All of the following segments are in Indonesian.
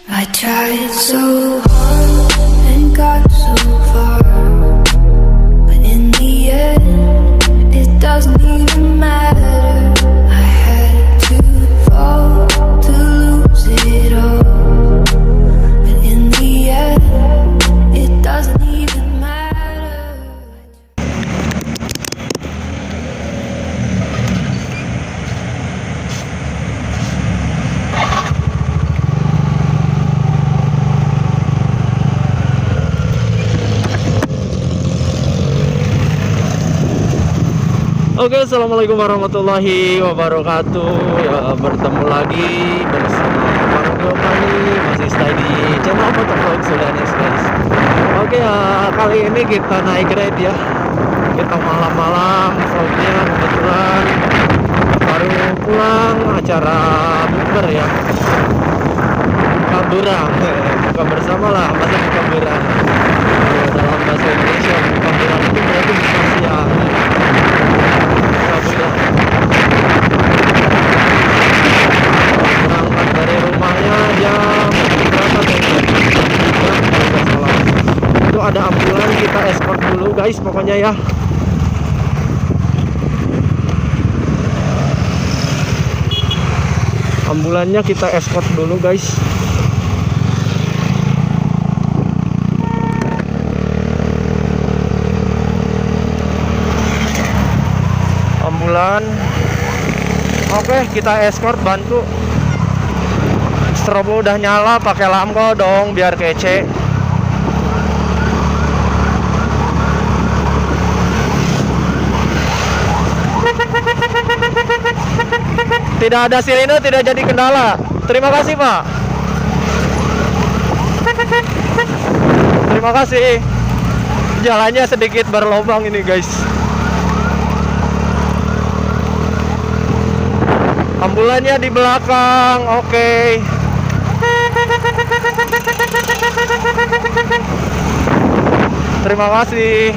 I tried so hard and got so far, but in the end, it doesn't even matter. I had to fall to lose it all, but in the end, it doesn't even matter. Oke, assalamualaikum warahmatullahi wabarakatuh. Ya, bertemu lagi bersama Margo kali masih stay di channel Motovlog Sudanes, guys. Oke, ya, kali ini kita naik grade ya. Kita malam-malam vlognya kebetulan baru pulang acara bukber ya. Buka berang, buka bersama lah, masa buka berang. Dalam bahasa Indonesia buka berang itu berarti buka siang. Berangkat dari rumahnya jam berapa guys? Itu ada ambulan, kita escort dulu guys pokoknya ya. Ambulannya kita escort dulu guys. Ambulan. Oke, kita escort bantu. Strobo udah nyala, pakai lampu dong biar kece. Tidak ada sirine, tidak jadi kendala. Terima kasih, Pak. Terima kasih. Jalannya sedikit berlobang ini, guys. Ambulannya di belakang, oke. Terima kasih.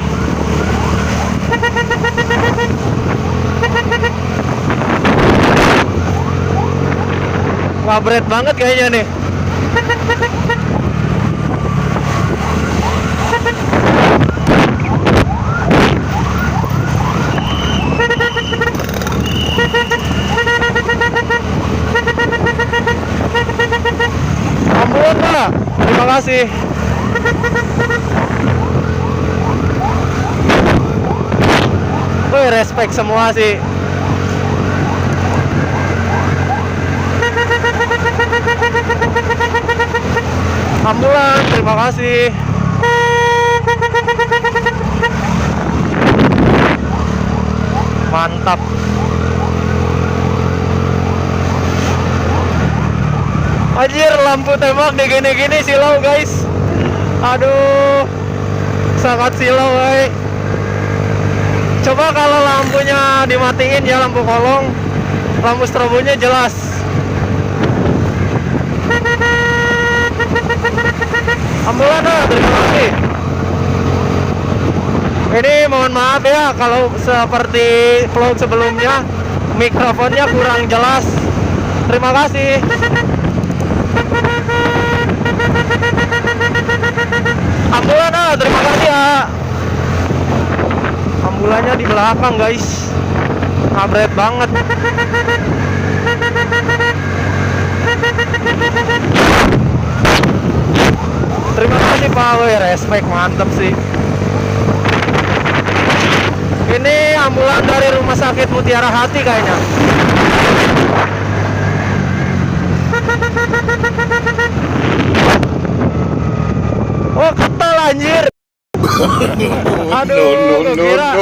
Wah, berat banget kayaknya nih. Ampun Pak, terima kasih. Wih, respect semua sih. Ambulan, terima kasih. Mantap. Anjir, lampu tembak di gini-gini silau guys. Aduh, sangat silau guys. Coba kalau lampunya dimatiin ya, lampu kolong, lampu strobonya jelas. Ambulan, terima kasih. Ini mohon maaf ya kalau seperti vlog sebelumnya mikrofonnya kurang jelas. Terima kasih. Ambulan, terima kasih ya. Ambulannya di belakang guys, ngabret banget. Terima kasih Pak, respect, mantep sih. Ini ambulan dari Rumah Sakit Mutiara Hati kayaknya. Oh, ketal anjir. Aduh, kira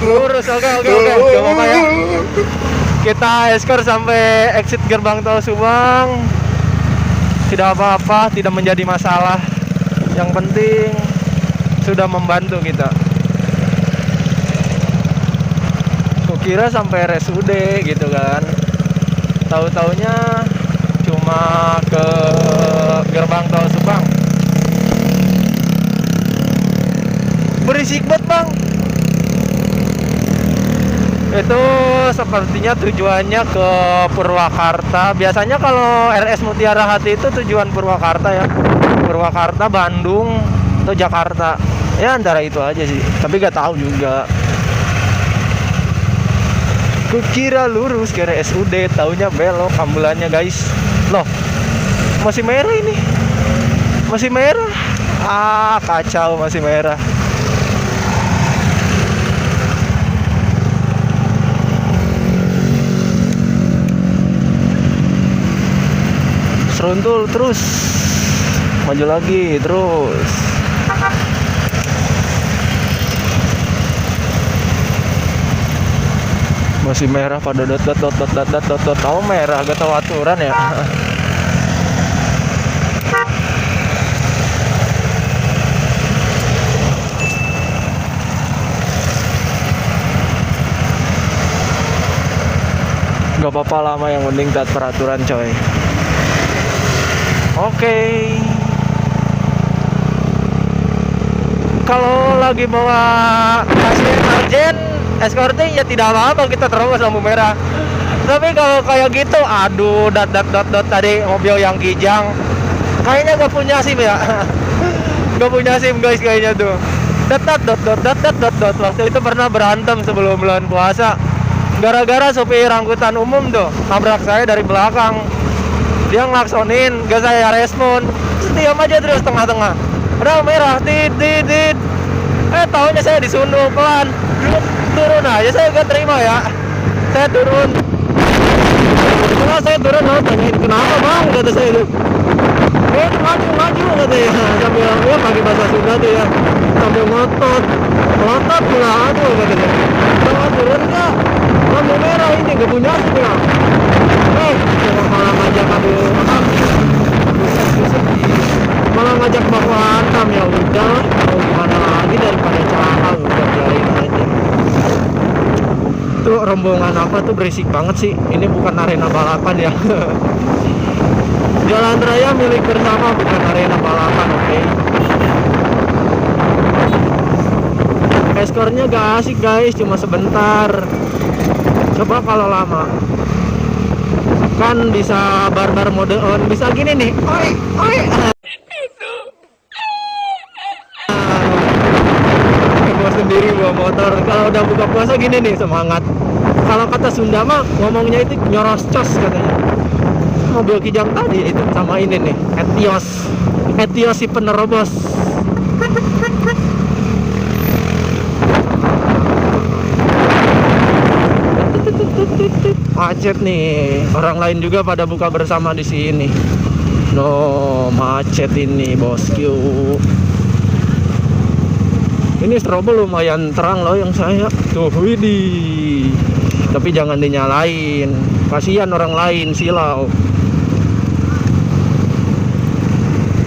lurus. Oke, gak apa-apa ya. Kita escort sampai exit gerbang tol Subang. Tidak apa-apa, tidak menjadi masalah. Yang penting sudah membantu kita. Kukira sampai RSUD gitu kan. Tahu-taunya cuma ke gerbang tol Subang. Berisik banget bang. Itu sepertinya tujuannya ke Purwakarta. Biasanya kalau RS Mutiara Hati itu tujuan Purwakarta ya. Purwakarta, Bandung, atau Jakarta. Ya antara itu aja sih. Tapi gak tahu juga. Kukira lurus ke RSUD, taunya belok ambulannya guys. Loh, masih merah ini. Masih merah. Ah, kacau masih merah. Seruntul terus. Maju lagi terus. Masih merah pada dot. Oh merah, gak tahu aturan ya. Gak apa-apa lama, yang penting taat peraturan coy. Oke. Kalau lagi bawa pasien urgent escorting ya tidak apa-apa, kita terobos lampu merah. Tapi kalau kayak gitu, aduh, dot tadi mobil yang kijang kayaknya gak punya SIM ya. Gak punya SIM guys kayaknya tuh. Dot. Waktu itu pernah berantem sebelum bulan puasa gara-gara sopir angkutan umum tuh nabrak saya dari belakang. Dia ngelaksonin, gak saya respon, diam aja terus tengah-tengah. Udah merah, tit. Taunya saya disundul pelan. Turun aja, saya gak terima ya. Saya turun. Setelah saya turun, tanyain kenapa bang, kata saya itu. Maju katanya. Sambil ya pakai bahasa Sunda tuh ya. Sambil ngotot pula, aduh katanya. Kalau turun gak? Lampu merah ini, gak punya SIM ya. Malah ngajak malah ngajak baku hantam, ya udah mau gimana lagi daripada cakal, udah biarin aja. Tuh rombongan apa tuh berisik banget sih. Ini bukan arena balapan ya. Jalan raya milik bersama, bukan arena balapan, oke? Eskornya gak asik guys, cuma sebentar. Coba kalau lama kan bisa barbar mode on, bisa gini nih, oi. Bawa sendiri bawa motor. Kalau udah buka puasa gini nih, semangat. Kalau kata Sunda mah ngomongnya itu nyoros cos katanya. Mobil kijang tadi itu sama ini nih, Etios si penerobos. Macet nih, orang lain juga pada buka bersama di sini. No, macet ini bosku. Ini strobo lumayan terang loh yang saya. Tuh, widih. Tapi jangan dinyalain, kasihan orang lain silau.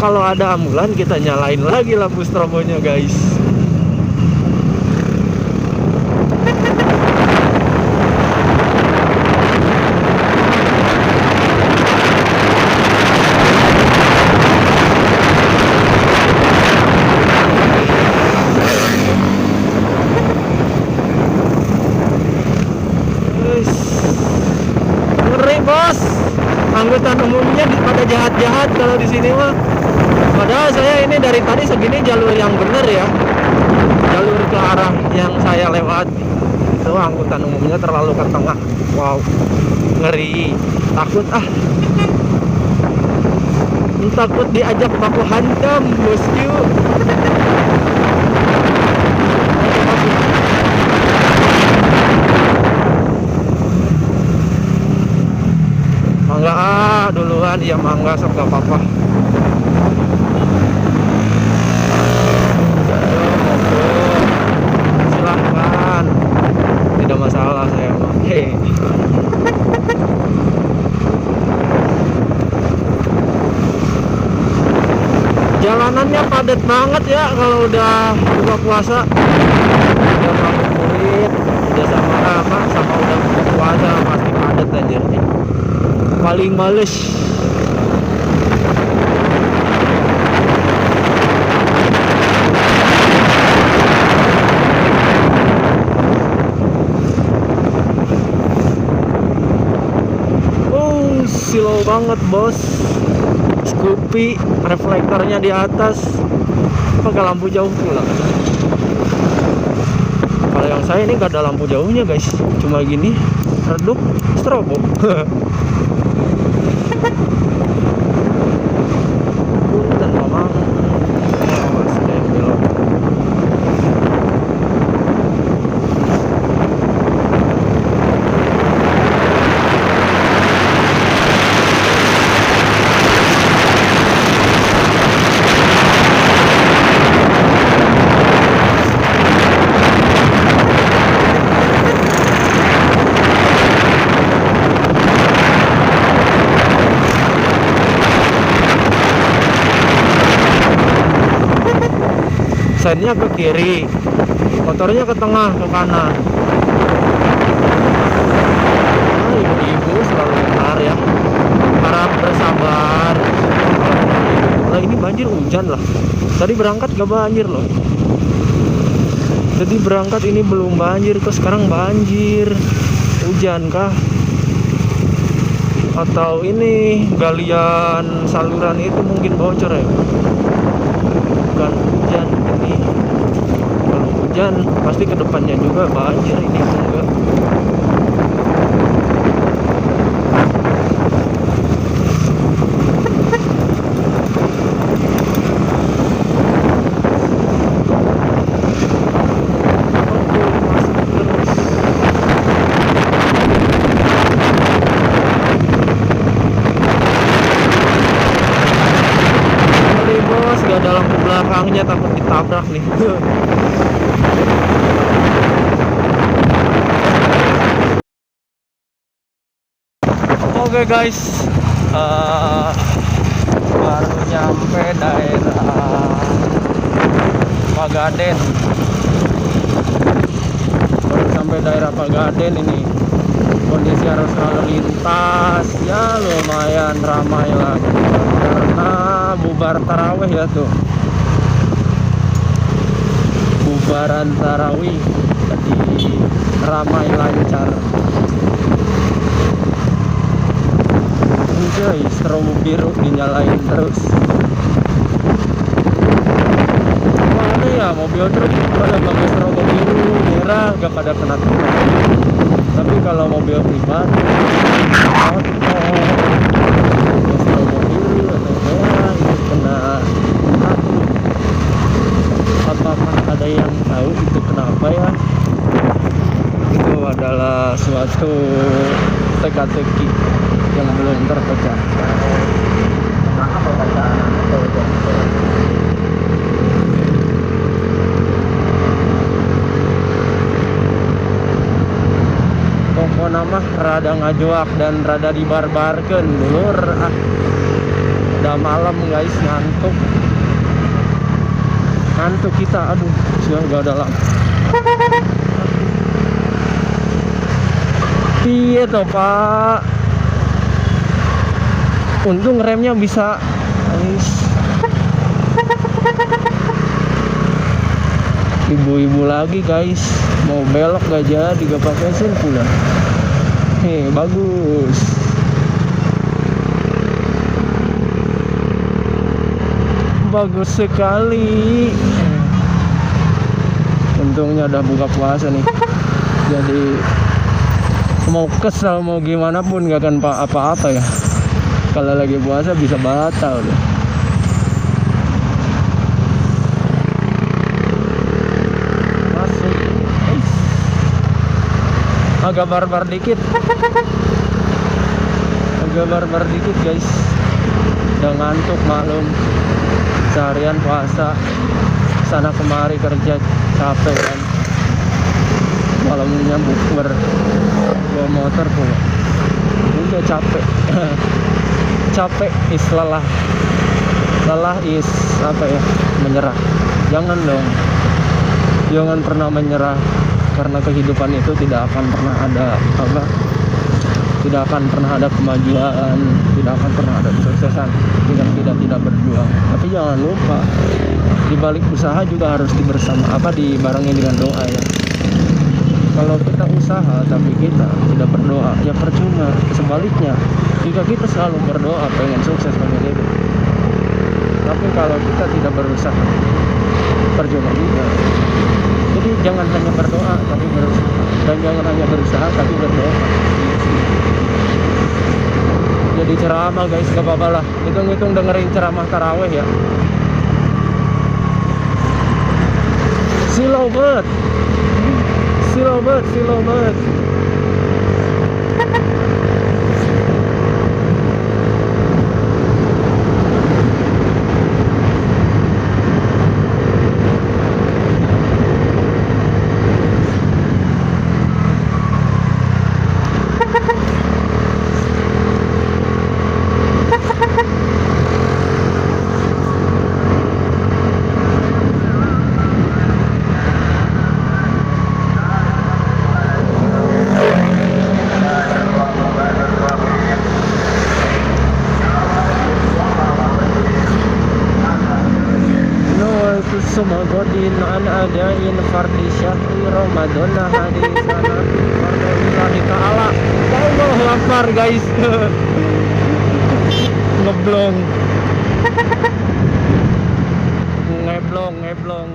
Kalau ada ambulan kita nyalain lagi lampu strobonya guys. Angkutan umumnya pada jahat-jahat kalau di sini mah. Padahal saya ini dari tadi segini jalur yang bener ya, jalur ke arah yang saya lewat. Itu angkutan umumnya terlalu ke tengah. Wow, ngeri. Takut takut diajak baku hantam bosku. Mangga duluan ya, mangga sok gak apa-apa. Silahkan, tidak masalah saya mah. Jalanannya padat banget ya kalau udah buka puasa. Udah ngabuburit, udah sama udah buka puasa pasti padat aja nih. Paling males. banget bos. Scoopy, reflektornya di atas, pakai lampu jauh pula. Kalau yang saya ini gak ada lampu jauhnya guys, cuma gini, redup, strobo. Punten mamang, awas deh belok. Sennya ke kiri, motornya ke tengah, ke kanan. Nah, ibu-ibu selalu benar ya, harap bersabar. Nah ini banjir hujan lah, tadi berangkat gak banjir loh. Jadi berangkat ini belum banjir, terus sekarang banjir. Hujan kah? Atau ini galian saluran itu mungkin bocor ya? Bukan hujan ini. Kalau hujan pasti kedepannya juga banjir, ini enggak. Belakangnya takut ditabrak nih. Oke guys, baru nyampe daerah Pagaden. Baru sampai daerah Pagaden ini. Kondisi arus lalu lintas ya lumayan ramai lagi karena bubar tarawih ya tuh. Bubaran tarawih, jadi ramai lancar. Enjoy, strobo biru dinyalain terus. Mana ya mobil truk pada pakai strobo biru merah gak pada kena. Tapi kalau mobil pribadi, motor, strobo biru atau merah itu kena. Apakah ada yang tahu itu kenapa ya? Itu adalah suatu teka-teki yang belum terpecahkan. Kenapa bacaan atau pokok nama rada ngajuak dan rada dibarbarkan dulur. Udah malam guys, ngantuk kita, aduh siang gak ada lampu. Iya toh pak, untung remnya bisa guys. Ibu-ibu lagi guys, mau belok gak jadi, gak pakai sen pula. Bagus. Bagus sekali. Untungnya udah buka puasa nih, jadi mau kesal mau gimana pun gak akan apa-apa ya. Kalau lagi puasa bisa batal deh. Masuk. Agak barbar dikit. Agak barbar dikit guys. Udah ngantuk maklum. Seharian puasa sana kemari kerja capek kan, malamnya bukber bawa motor pula udah capek. Capek is lelah is apa ya, menyerah. Jangan dong, jangan pernah menyerah, karena kehidupan itu tidak akan pernah ada apa, tidak akan pernah ada kemajuan, tidak akan pernah ada kesuksesan tidak berjuang. Tapi jangan lupa di balik usaha juga harus dibarengin dengan doa ya. Kalau kita usaha tapi kita tidak berdoa, ya percuma. Sebaliknya, jika kita selalu berdoa pengen sukses pengen hidup, tapi kalau kita tidak berusaha, percuma juga. Jadi jangan hanya berdoa tapi berusaha, dan jangan hanya berusaha tapi berdoa. Jadi ceramah guys, gak apa-apa lah. Hitung-hitung dengerin ceramah taraweh ya. Silau banget. Silau banget, silau banget. Semua godin an adain fardi syahri Ramadan hadisana fardi ta'ala. Allahu Akbar guys. Ngeblong. Ngeblong.